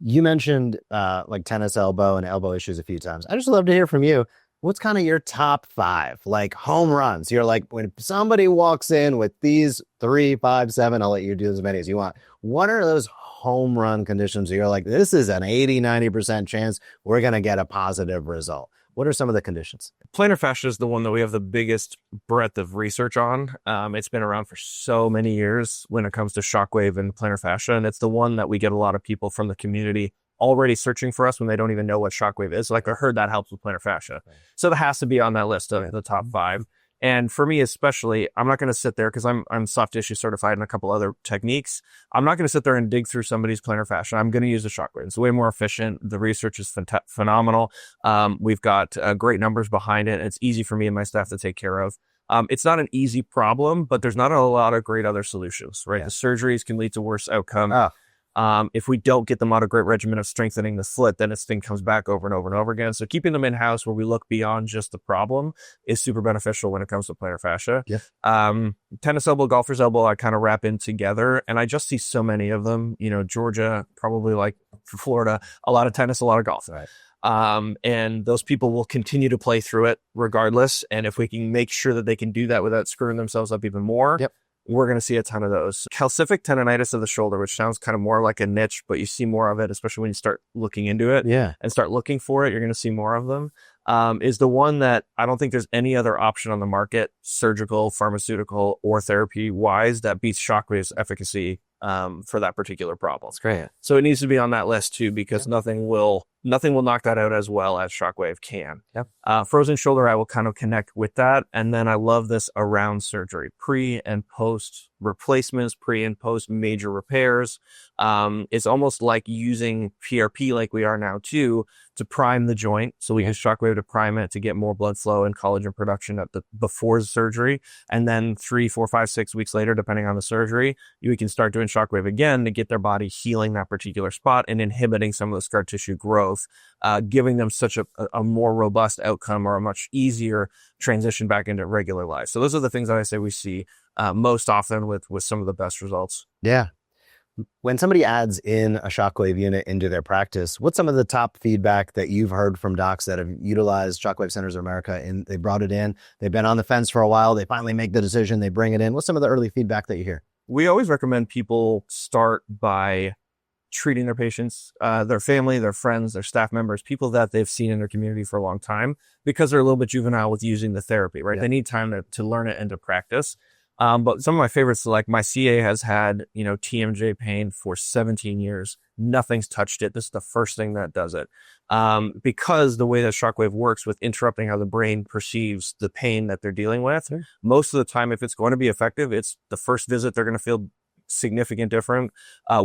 You mentioned like tennis elbow and elbow issues a few times. I just love to hear from you. What's kind of your top five, like home runs? You're like, when somebody walks in with these three, five, seven, I'll let you do as many as you want. What are those home run conditions? You're like, this is an 80, 90% chance we're going to get a positive result. What are some of the conditions? Plantar fascia is the one that we have the biggest breadth of research on. It's been around for so many years when it comes to shockwave and plantar fascia, and it's the one that we get a lot of people from the community already searching for us when they don't even know what shockwave is. Like, I heard that helps with plantar fascia. Right. So that has to be on that list of the top five. And for me, especially, I'm not going to sit there because I'm soft tissue certified in a couple other techniques. I'm not going to sit there and dig through somebody's plantar fascia. I'm going to use the shockwave. It's way more efficient. The research is phenomenal. We've got great numbers behind it. It's easy for me and my staff to take care of. It's not an easy problem, but there's not a lot of great other solutions, right? Yeah. The surgeries can lead to worse outcome. Oh. If we don't get them on a great regimen of strengthening the foot, then this thing comes back over and over and over again. So keeping them in-house where we look beyond just the problem is super beneficial when it comes to plantar fascia. Yeah. Tennis elbow, golfer's elbow, I kind of wrap in together, and I just see so many of them. You know, Georgia, probably like Florida, a lot of tennis, a lot of golf. Right. And those people will continue to play through it regardless. And if we can make sure that they can do that without screwing themselves up even more, yep, we're going to see a ton of those. Calcific tendonitis of the shoulder, which sounds kind of more like a niche, but you see more of it, especially when you start looking into it. Yeah. And start looking for it, you're going to see more of them. Is the one that I don't think there's any other option on the market, surgical, pharmaceutical, or therapy wise, that beats Shockwave's efficacy for that particular problem. That's great. So it needs to be on that list too, because nothing will knock that out as well as Shockwave can. Yep. Frozen shoulder, I will kind of connect with that. And then I love this around surgery, pre and post replacements, pre and post major repairs. It's almost like using PRP like we are now too, to prime the joint. So we use Shockwave to prime it to get more blood flow and collagen production before surgery. And then 3, 4, 5, 6 weeks later, depending on the surgery, we can start doing Shockwave again to get their body healing that particular spot and inhibiting some of the scar tissue growth, giving them such a more robust outcome or a much easier transition back into regular life. So those are the things that I say we see most often with some of the best results. Yeah. When somebody adds in a Shockwave unit into their practice, what's some of the top feedback that you've heard from docs that have utilized Shockwave Centers of America and they brought it in, they've been on the fence for a while, they finally make the decision, they bring it in? What's some of the early feedback that you hear? We always recommend people start by treating their patients, their family, their friends, their staff members, people that they've seen in their community for a long time, because they're a little bit juvenile with using the therapy, right? Yeah. They need time to learn it and to practice. But some of my favorites, like my CA has had, TMJ pain for 17 years. Nothing's touched it. This is the first thing that does it. Because the way that Shockwave works with interrupting how the brain perceives the pain that they're dealing with, sure, most of the time, if it's going to be effective, it's the first visit they're going to feel significant different.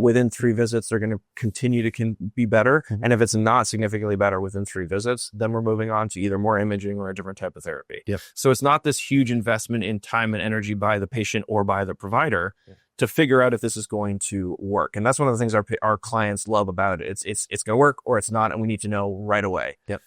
Within 3 visits, they're going to continue to be better. Mm-hmm. And if it's not significantly better within 3 visits, then we're moving on to either more imaging or a different type of therapy. Yep. So it's not this huge investment in time and energy by the patient or by the provider to figure out if this is going to work. And that's one of the things our clients love about it. It's going to work or it's not, and we need to know right away. Yep.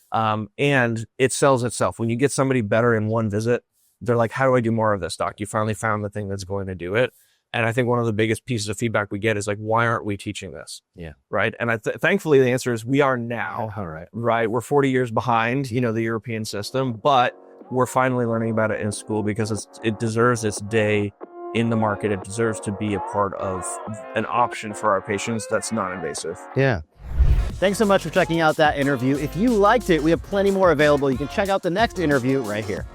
And it sells itself. When you get somebody better in 1 visit, they're like, how do I do more of this, doc? You finally found the thing that's going to do it. And I think one of the biggest pieces of feedback we get is like, why aren't we teaching this? Yeah. Right. And thankfully the answer is we are now. All right. Right. We're 40 years behind, the European system, but we're finally learning about it in school because it deserves its day in the market. It deserves to be a part of an option for our patients that's non-invasive. Yeah. Thanks so much for checking out that interview. If you liked it, we have plenty more available. You can check out the next interview right here.